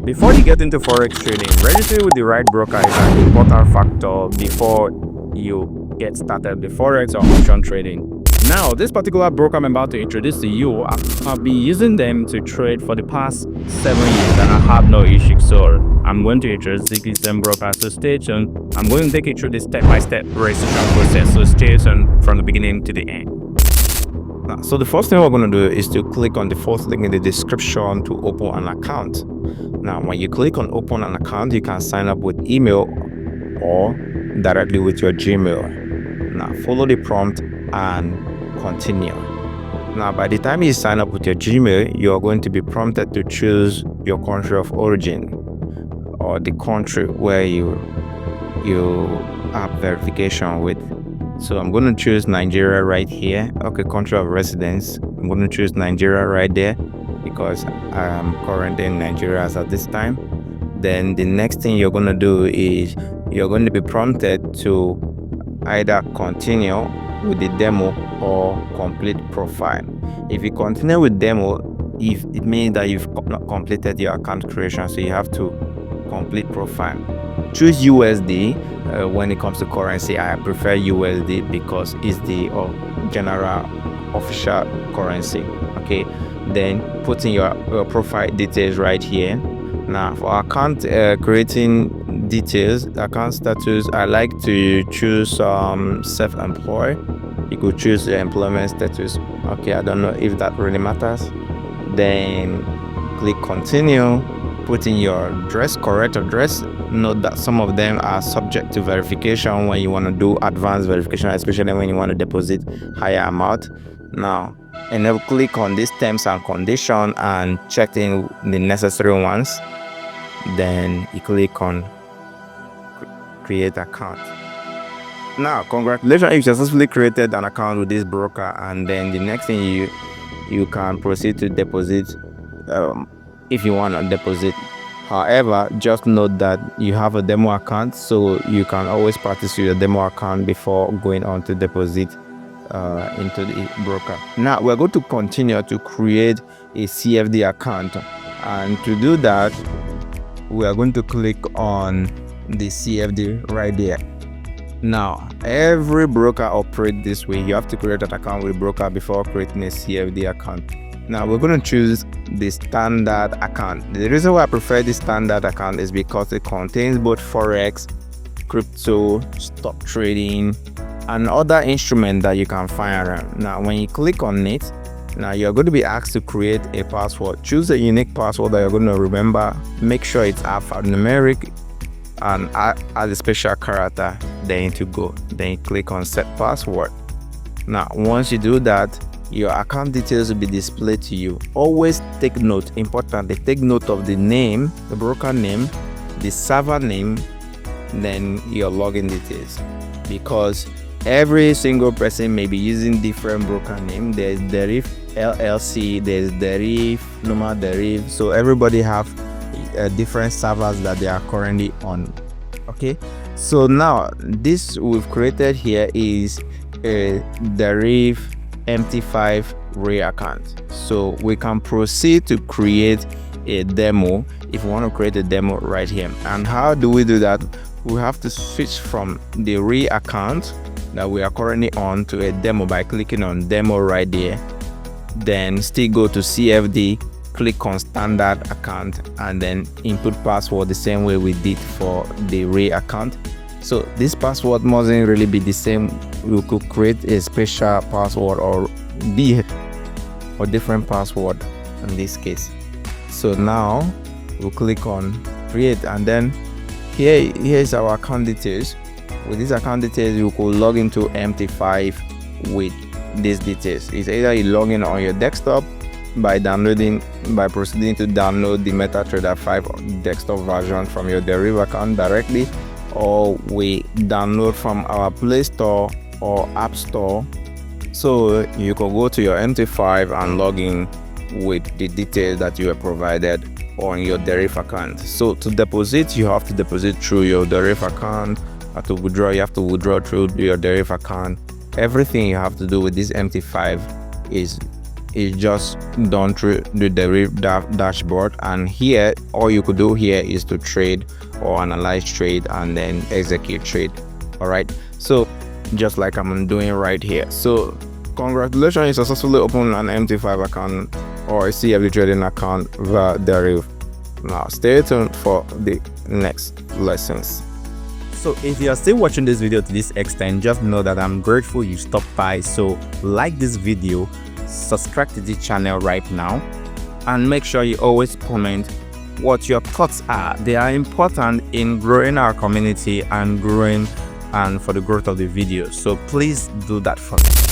Before you get into forex trading, registering with the right broker is an important factor before you get started with forex or option trading. Now, this particular broker I'm about to introduce to you, I've been using them to trade for the past 7 years and I have no issues. So I'm going to introduce the same broker. So stay tuned. I'm going to take you through the step-by-step registration process. So stay tuned from the beginning to the end. So the first thing we're going to do is to click on the first link in the description to open an account. Now, when you click on open an account, you can sign up with email or directly with your Gmail. Now, follow the prompt and continue. Now, by the time you sign up with your Gmail, you're going to be prompted to choose your country of origin or the country where you have verification with. So I'm going to choose Nigeria right here. Okay, country of residence. I'm going to choose Nigeria right there because I am currently in Nigeria as at this time. Then the next thing you're going to do is you're going to be prompted to either continue with the demo or complete profile. If you continue with demo, if it means that you've not completed your account creation, so you have to complete profile. Choose USD. When it comes to currency, I prefer USD because it's the general official currency. Okay, then put in your profile details right here. Now for account creating details, account status, I like to choose self-employed. You could choose the employment status. Okay, I don't know if that really matters. Then click continue. Put in your address, correct address. Note that some of them are subject to verification when you want to do advanced verification, especially when you want to deposit higher amount. Now, and then click on these terms and conditions and check in the necessary ones. Then you click on create account. Now, congratulations, you successfully created an account with this broker, and then the next thing you can proceed to deposit if you want to deposit. However, just note that you have a demo account, so you can always practice with your demo account before going on to deposit into the broker. Now we're going to continue to create a CFD account, and to do that we are going to click on the CFD right there. Now every broker operates this way. You have to create an account with broker before creating a CFD account. Now we're going to choose the standard account. The reason why I prefer the standard account is because it contains both forex, crypto, stock trading, and other instruments that you can find around. Now when you click on it, now you're going to be asked to create a password. Choose a unique password that you're going to remember. Make sure it's alphanumeric and add a special character. Then to go. Then you click on set password. Now once you do that, your account details will be displayed to you. Always take note, importantly, take note of the name, the broker name, the server name, then your login details, because every single person may be using different broker name. There's Deriv LLC, there's Deriv, normal Deriv, so everybody have different servers that they are currently on. Okay, so now this we've created here is a Deriv MT5 Ray account, so we can proceed to create a demo if we want to create a demo right here. And how do we do that? We have to switch from the Ray account that we are currently on to a demo by clicking on demo right there. Then still go to CFD, click on standard account, and then input password the same way we did for the Ray account. So this password mustn't really be the same. We could create a special password or different password in this case. So now we'll click on create, and then here's our account details. With these account details, you could log into MT5 with these details. It's either you log in on your desktop by proceeding to download the MetaTrader 5 desktop version from your Deriv account directly, or we download from our Play Store or App Store. So you can go to your MT5 and log in with the details that you were provided on your Deriv account. So to deposit, you have to deposit through your Deriv account. To withdraw, you have to withdraw through your Deriv account. Everything you have to do with this MT5 is is just done through the Deriv dashboard, and here all you could do here is to trade or analyze trade and then execute trade. All right, so just like I'm doing right here. So congratulations, you successfully opened an MT5 account or a CFD trading account via Deriv. Now stay tuned for the next lessons. So if you are still watching this video to this extent, just know that I'm grateful you stopped by. So like this video, subscribe to the channel right now, and make sure you always comment what your thoughts are. They are important in growing our community and growing and for the growth of the video. So please do that for me.